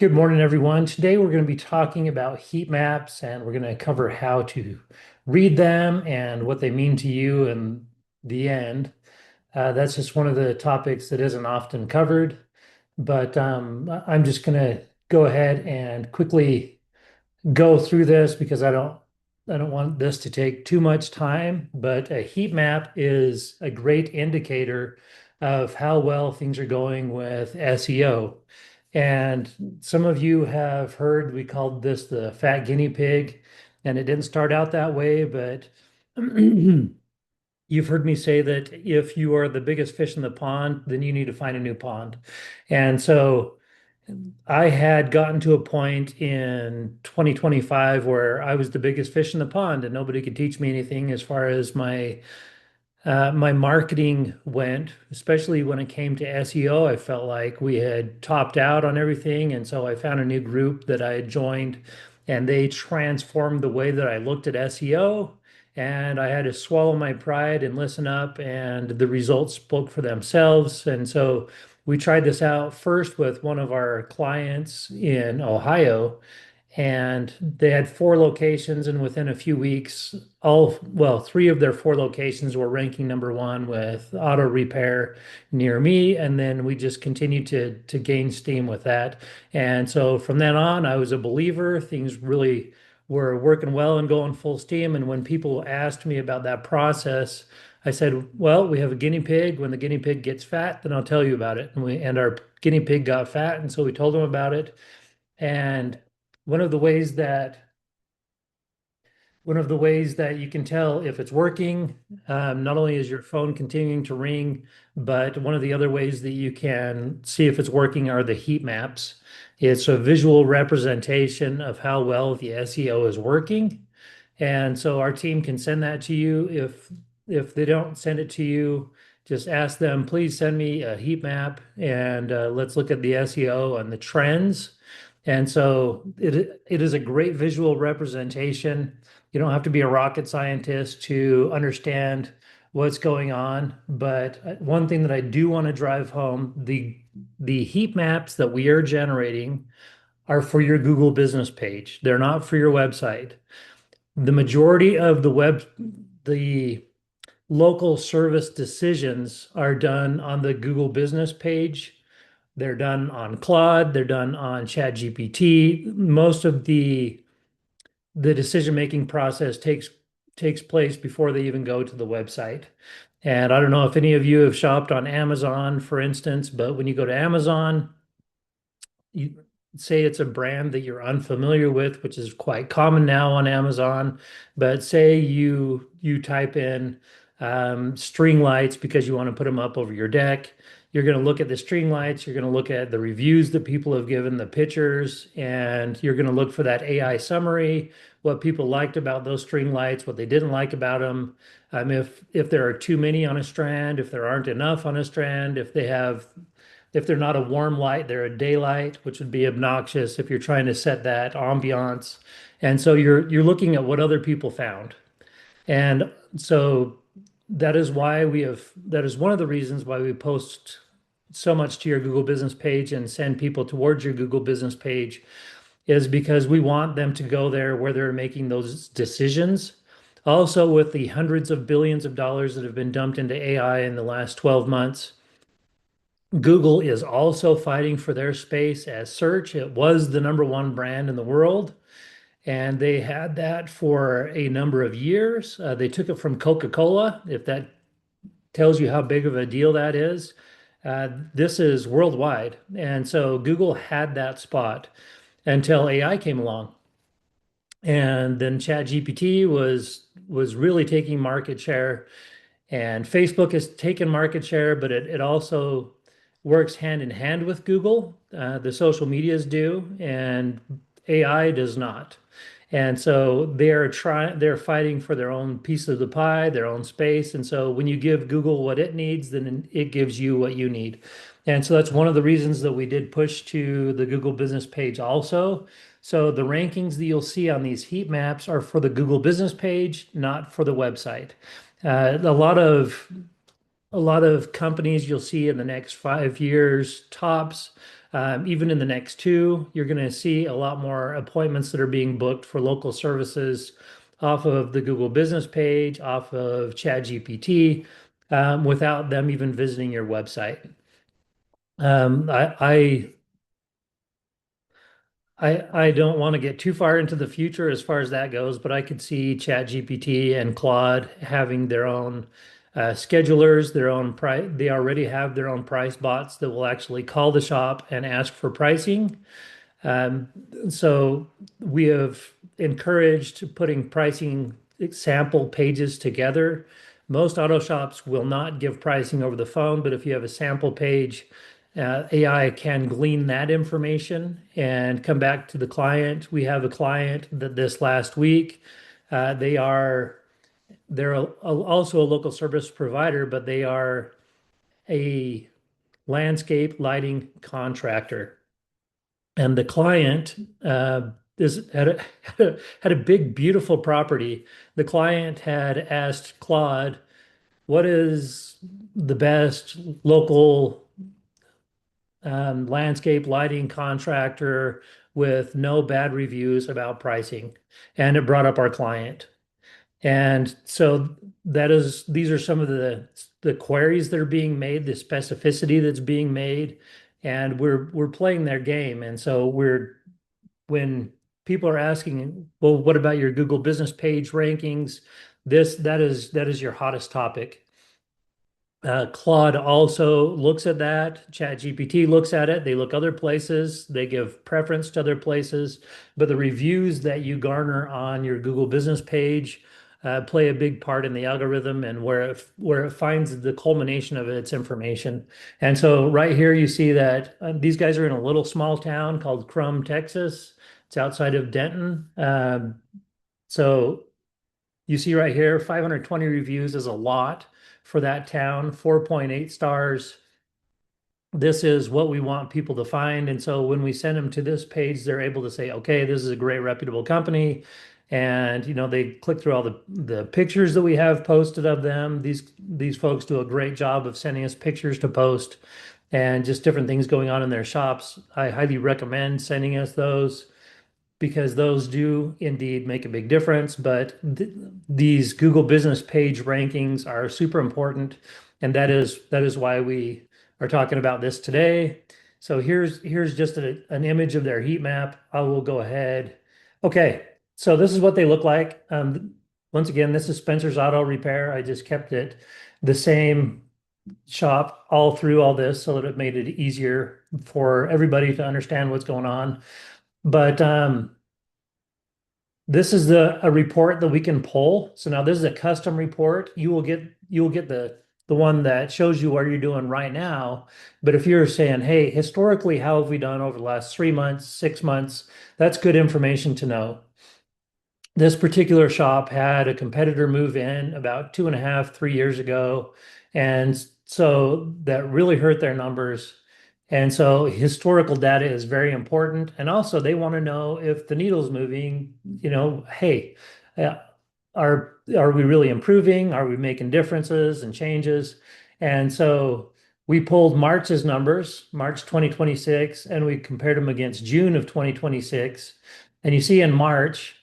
Good morning, everyone. Today we're going to be talking about heat maps and we're going to cover how to read them and what they mean to you in the end. That's just one of the topics that isn't often covered, but I'm just going to go ahead and quickly go through this because I don't want this to take too much time, but a heat map is a great indicator of how well things are going with SEO. And some of you have heard we called this the fat guinea pig, and it didn't start out that way, but you've heard me say that if you are the biggest fish in the pond, then you need to find a new pond. And so I had gotten to a point in 2025 where I was the biggest fish in the pond and nobody could teach me anything as far as my marketing went, especially when it came to SEO. I felt like we had topped out on everything, and so I found a new group that I had joined, and they transformed the way that I looked at SEO. And I had to swallow my pride and listen up, and the results spoke for themselves. And so we tried this out first with one of our clients in Ohio, and they had four locations, and within a few weeks, three of their four locations were ranking number one with auto repair near me, and then we just continued to gain steam with that. And so from then on, I was a believer. Things really were working well and going full steam. And when people asked me about that process, I said, "Well, we have a guinea pig. When the guinea pig gets fat, then I'll tell you about it." And our guinea pig got fat, and so we told them about it. And one of the ways that one of the ways that you can tell if it's working, not only is your phone continuing to ring, but one of the other ways that you can see if it's working are the heat maps. It's a visual representation of how well the SEO is working. And so our team can send that to you. If they don't send it to you, just ask them, please send me a heat map and let's look at the SEO and the trends. And so it is a great visual representation. You don't have to be a rocket scientist to understand what's going on. But one thing that I do want to drive home, the heat maps that we are generating are for your Google business page. They're not for your website. The majority of the local service decisions are done on the Google business page. They're done on Claude, they're done on ChatGPT. Most of the decision-making process takes place before they even go to the website. And I don't know if any of you have shopped on Amazon, for instance, but when you go to Amazon, you say it's a brand that you're unfamiliar with, which is quite common now on Amazon. But say you type in string lights because you want to put them up over your deck. You're going to look at the string lights, you're going to look at the reviews that people have given, the pictures, and you're going to look for that AI summary, what people liked about those string lights, what they didn't like about them. If there are too many on a strand, if there aren't enough on a strand, if they're not a warm light, they're a daylight, which would be obnoxious if you're trying to set that ambiance. And so you're looking at what other people found. And so that is one of the reasons why we post so much to your Google Business page and send people towards your Google Business page is because we want them to go there where they're making those decisions. Also, with the hundreds of billions of dollars that have been dumped into AI in the last 12 months, Google is also fighting for their space as search. It was the number one brand in the world, and they had that for a number of years. They took it from Coca-Cola, if that tells you how big of a deal that is. This is worldwide. And so Google had that spot until AI came along. And then ChatGPT was really taking market share. And Facebook has taken market share, but it also works hand in hand with Google. The social medias do, and AI does not. And so they're fighting for their own piece of the pie, their own space. And so when you give Google what it needs, then it gives you what you need. And so that's one of the reasons that we did push to the Google business page also. So the rankings that you'll see on these heat maps are for the Google business page, not for the website. A lot of companies you'll see in the next 5 years tops Even in the next two, you're going to see a lot more appointments that are being booked for local services off of the Google business page, off of ChatGPT, without them even visiting your website. Um, I, I I don't want to get too far into the future as far as that goes, but I could see ChatGPT and Claude having their own schedulers, their own price. They already have their own price bots that will actually call the shop and ask for pricing. Um, so we have encouraged putting pricing sample pages together. Most auto shops will not give pricing over the phone, but if you have a sample page, AI can glean that information and come back to the client. We have a client that this last week, they are also a local service provider, but they are a landscape lighting contractor. And the client is had a big, beautiful property. The client had asked Claude, "What is the best local landscape lighting contractor with no bad reviews about pricing?" And it brought up our client. And so these are some of the queries that are being made, the specificity that's being made, and we're playing their game. And so when people are asking, well, what about your Google business page rankings? That is your hottest topic. Claude also looks at that. ChatGPT looks at it. They look other places. They give preference to other places. But the reviews that you garner on your Google business page play a big part in the algorithm and where it finds the culmination of its information. And so right here you see that these guys are in a little small town called Crum, Texas. It's outside of Denton. So you see right here, 520 reviews is a lot for that town, 4.8 stars. This is what we want people to find. And so when we send them to this page, they're able to say, okay, this is a great reputable company. And they click through all the pictures that we have posted of them. These folks do a great job of sending us pictures to post and just different things going on in their shops. I highly recommend sending us those because those do indeed make a big difference. But these Google business page rankings are super important, and that is why we are talking about this today. So here's just an image of their heat map. I will go ahead. Okay, so this is what they look like. Once again, this is Spencer's Auto Repair. I just kept it the same shop all through all this so that it made it easier for everybody to understand what's going on. But this is a report that we can pull. So now this is a custom report. You will get the one that shows you what you're doing right now. But if you're saying, hey, historically, how have we done over the last 3 months, 6 months? That's good information to know. This particular shop had a competitor move in about 2.5, 3 years ago. And so that really hurt their numbers. And so historical data is very important. And also they want to know if the needle's moving, hey, uh, are we really improving? Are we making differences and changes? And so we pulled March's numbers, March 2026, and we compared them against June of 2026. And you see in March,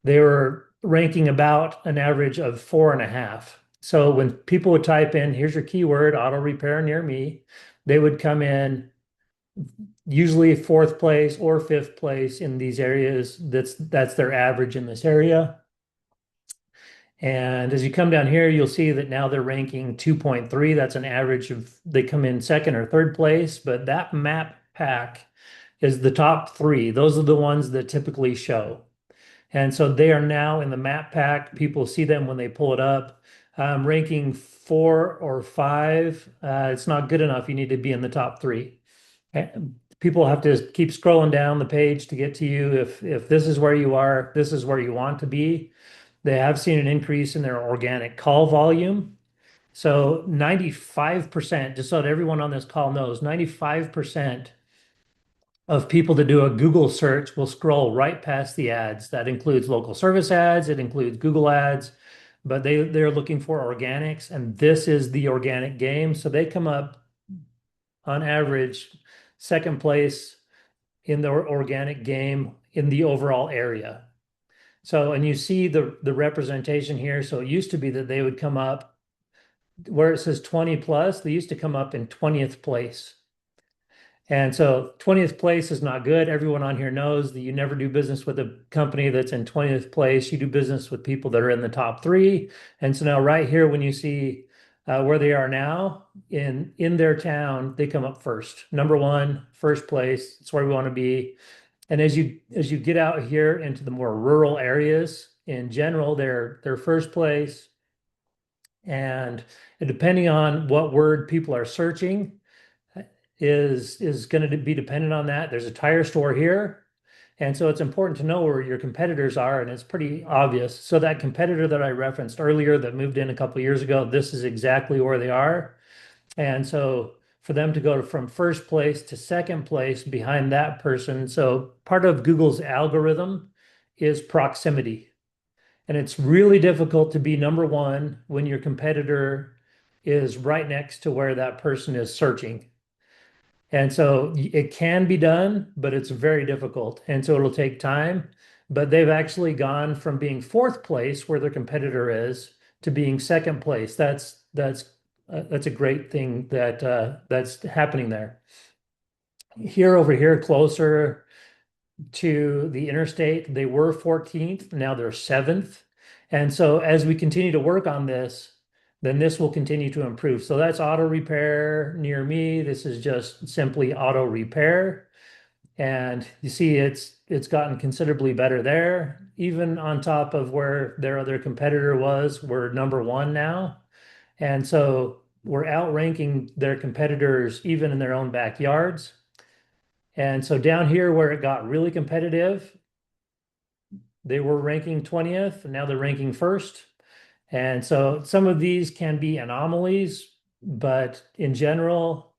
they were ranking about an average of 4.5. So when people would type in, here's your keyword, auto repair near me, they would come in usually fourth place or fifth place in these areas. That's their average in this area. And as you come down here, you'll see that now they're ranking 2.3. That's an average of, they come in second or third place, but that map pack is the top three. Those are the ones that typically show. And so they are now in the map pack. People see them when they pull it up. Ranking 4 or 5, it's not good enough. You need to be in the top three. People have to keep scrolling down the page to get to you. If this is where you are, this is where you want to be. They have seen an increase in their organic call volume. So 95%, just so that everyone on this call knows, 95% of people that do a Google search will scroll right past the ads. That includes local service ads, it includes Google ads, but they're looking for organics, and this is the organic game. So they come up on average second place in the organic game in the overall area. So, and you see the representation here. So it used to be that they would come up where it says 20 plus, they used to come up in 20th place. And so 20th place is not good. Everyone on here knows that you never do business with a company that's in 20th place. You do business with people that are in the top three. And so now right here, when you see where they are now in their town, they come up first. Number one, first place. It's where we want to be. And as you get out here into the more rural areas, in general, they're first place. And depending on what word people are searching, is going to be dependent on that. There's a tire store here. And so it's important to know where your competitors are, and it's pretty obvious. So that competitor that I referenced earlier that moved in a couple of years ago, this is exactly where they are. And so for them to go from first place to second place behind that person, so part of Google's algorithm is proximity. And it's really difficult to be number one when your competitor is right next to where that person is searching. And so it can be done, but it's very difficult. And so it'll take time. But they've actually gone from being fourth place where their competitor is to being second place. That's a great thing that's happening there. Here over here, closer to the interstate, they were 14th, now they're 7th. And so as we continue to work on this, then this will continue to improve. So that's auto repair near me. This is just simply auto repair. And you see it's gotten considerably better there. Even on top of where their other competitor was, we're number one now. And so we're outranking their competitors even in their own backyards. And so down here where it got really competitive, they were ranking 20th, and now they're ranking first. And so some of these can be anomalies, but in general,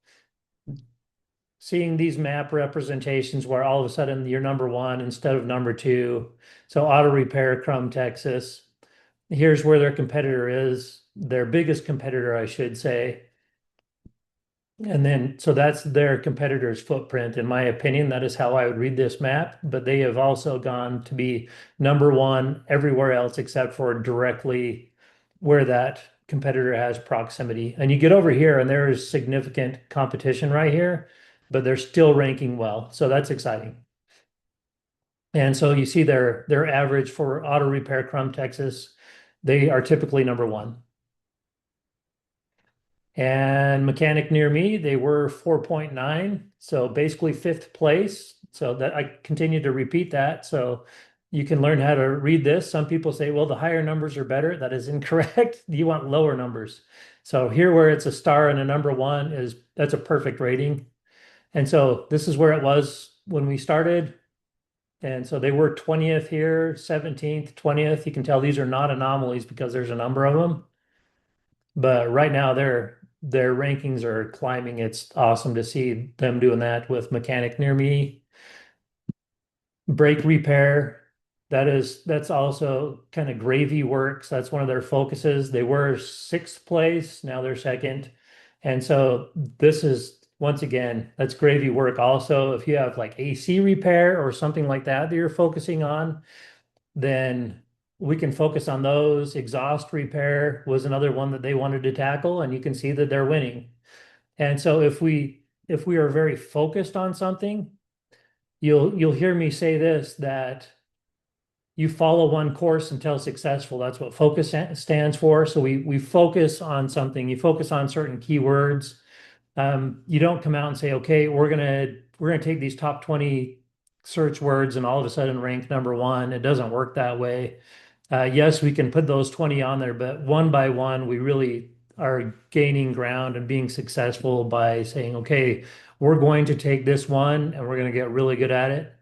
seeing these map representations where all of a sudden you're number one instead of number two. So auto repair, Crum, Texas. Here's where their competitor is, their biggest competitor, I should say. And then, so that's their competitor's footprint. In my opinion, that is how I would read this map. But they have also gone to be number one everywhere else except for directly where that competitor has proximity. And you get over here, and there is significant competition right here, but they're still ranking well. So that's exciting. And so you see their average for auto repair, Crum, Texas, they are typically number one. And mechanic near me, they were 4.9. So basically fifth place. So that I continue to repeat that. So you can learn how to read this. Some people say, well, the higher numbers are better. That is incorrect. You want lower numbers. So here where it's a star and a number one that's a perfect rating. And so this is where it was when we started. And so they were 20th here, 17th, 20th. You can tell these are not anomalies because there's a number of them. But right now their rankings are climbing. It's awesome to see them doing that with mechanic near me. Brake repair, that's also kind of gravy works. That's one of their focuses. They were sixth place, now they're second. And so this is once again, that's gravy work also. If you have like AC repair or something like that you're focusing on, then we can focus on those. Exhaust repair was another one that they wanted to tackle, and you can see that they're winning. And so if we are very focused on something, you'll hear me say this, that you follow one course until successful. That's what focus stands for. So we focus on something. You focus on certain keywords. You don't come out and say, okay, we're gonna take these top 20 search words and all of a sudden rank number one. It doesn't work that way. Yes, we can put those 20 on there, but one by one, we really are gaining ground and being successful by saying, okay, we're going to take this one and we're going to get really good at it.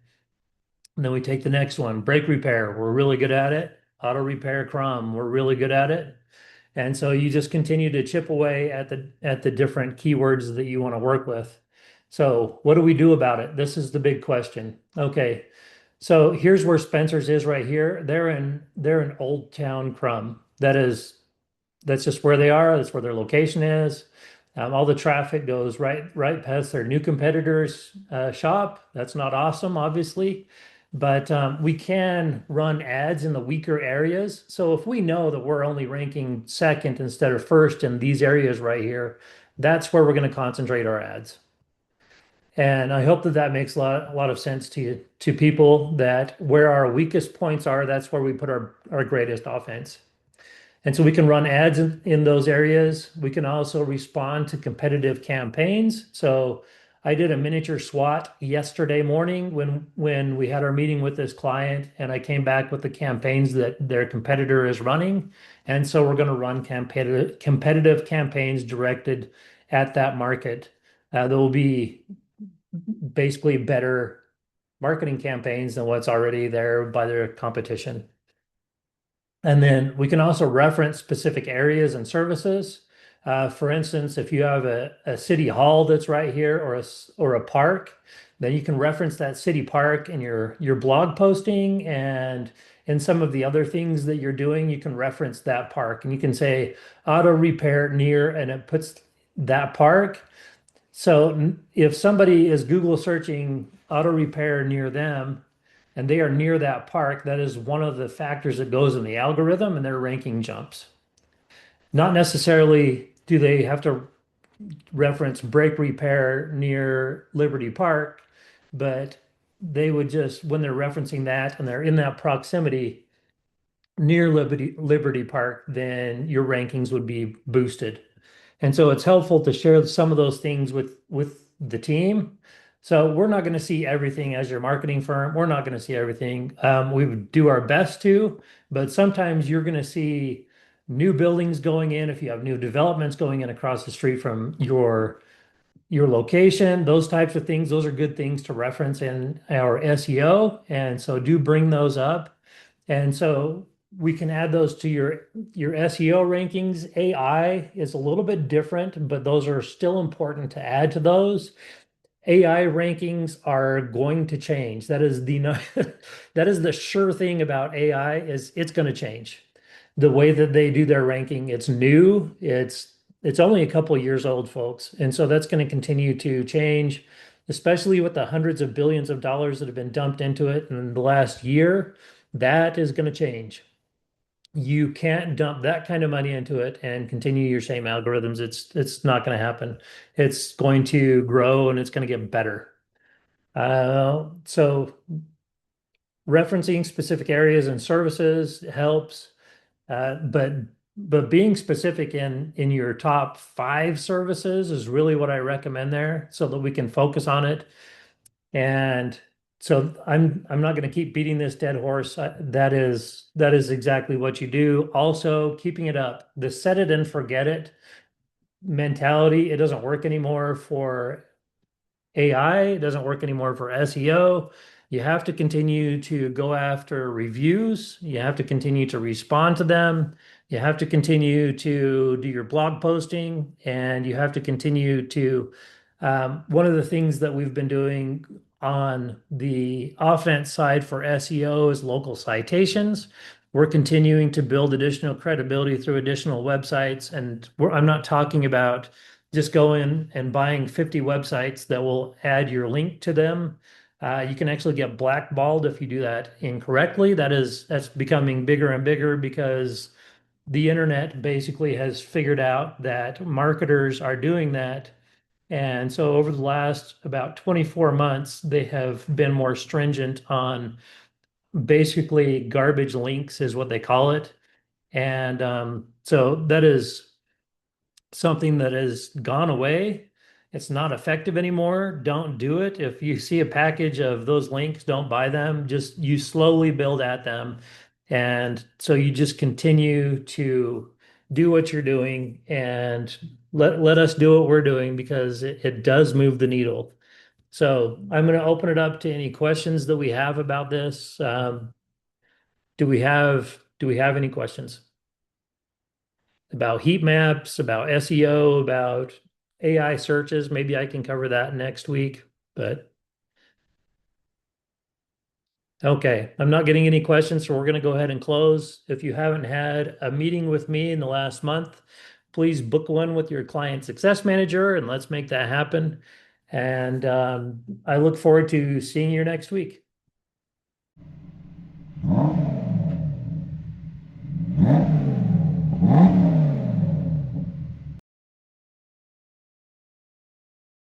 And then we take the next one, brake repair, we're really good at it. Auto repair, Crum, we're really good at it. And so you just continue to chip away at the different keywords that you want to work with. So what do we do about it? This is the big question. Okay. So here's where Spencer's is right here. They're in Old Town Crum. That's just where they are. That's where their location is. All the traffic goes right past their new competitor's shop. That's not awesome, obviously, but we can run ads in the weaker areas. So if we know that we're only ranking second instead of first in these areas right here, that's where we're going to concentrate our ads. And I hope that that makes a lot of sense to people that where our weakest points are, that's where we put our greatest offense. And so we can run ads in those areas. We can also respond to competitive campaigns. So I did a miniature SWOT yesterday morning when we had our meeting with this client, and I came back with the campaigns that their competitor is running. And so we're going to run competitive campaigns directed at that market. There will be basically better marketing campaigns than what's already there by their competition. And then we can also reference specific areas and services. For instance, if you have a city hall that's right here or a park, then you can reference that city park in your blog posting and in some of the other things that you're doing, you can reference that park and you can say auto repair near and it puts that park. So if somebody is Google searching auto repair near them and they are near that park, that is one of the factors that goes in the algorithm and their ranking jumps. Not necessarily do they have to reference brake repair near Liberty Park, but they would just, when they're referencing that and they're in that proximity near Liberty Park, then your rankings would be boosted. And so it's helpful to share some of those things with the team. So we're not going to see everything as your marketing firm. We're not going to see everything. We would do our best to, but sometimes you're going to see new buildings going in. If you have new developments going in across the street from your location, those types of things, those are good things to reference in our SEO. And so do bring those up. And so we can add those to your SEO rankings. AI is a little bit different, but those are still important to add to those. AI rankings are going to change. That is the that is the sure thing about AI is it's going to change. The way that they do their ranking, it's new. It's only a couple years old, folks. And so that's going to continue to change, especially with the hundreds of billions of dollars that have been dumped into it in the last year. That is going to change. You can't dump that kind of money into it and continue your same algorithms. It's not going to happen. It's going to grow and it's going to get better. So referencing specific areas and services helps, but being specific in your top five services is really what I recommend there, so that we can focus on it. And so I'm not going to keep beating this dead horse. That is exactly what you do. Also, keeping it up. The set it and forget it mentality, it doesn't work anymore for AI. It doesn't work anymore for SEO. You have to continue to go after reviews. You have to continue to respond to them. You have to continue to do your blog posting, and you have to continue to. One of the things that we've been doing on the offense side for SEO is local citations. We're continuing to build additional credibility through additional websites, and I'm not talking about just go in and buying 50 websites that will add your link to them. You can actually get blackballed if you do that incorrectly. That's becoming bigger and bigger because the internet basically has figured out that marketers are doing that. And so over the last about 24 months, they have been more stringent on basically garbage links is what they call it. And so that is something that has gone away. It's not effective anymore. Don't do it. If you see a package of those links, don't buy them. Just you slowly build at them. And so you just continue to do what you're doing and let us do what we're doing because it does move the needle. So I'm going to open it up to any questions that we have about this. Do we have any questions? About heat maps, about SEO, about AI searches. Maybe I can cover that next week, but okay. I'm not getting any questions, so we're going to go ahead and close. If you haven't had a meeting with me in the last month, please book one with your client success manager and let's make that happen. And I look forward to seeing you next week.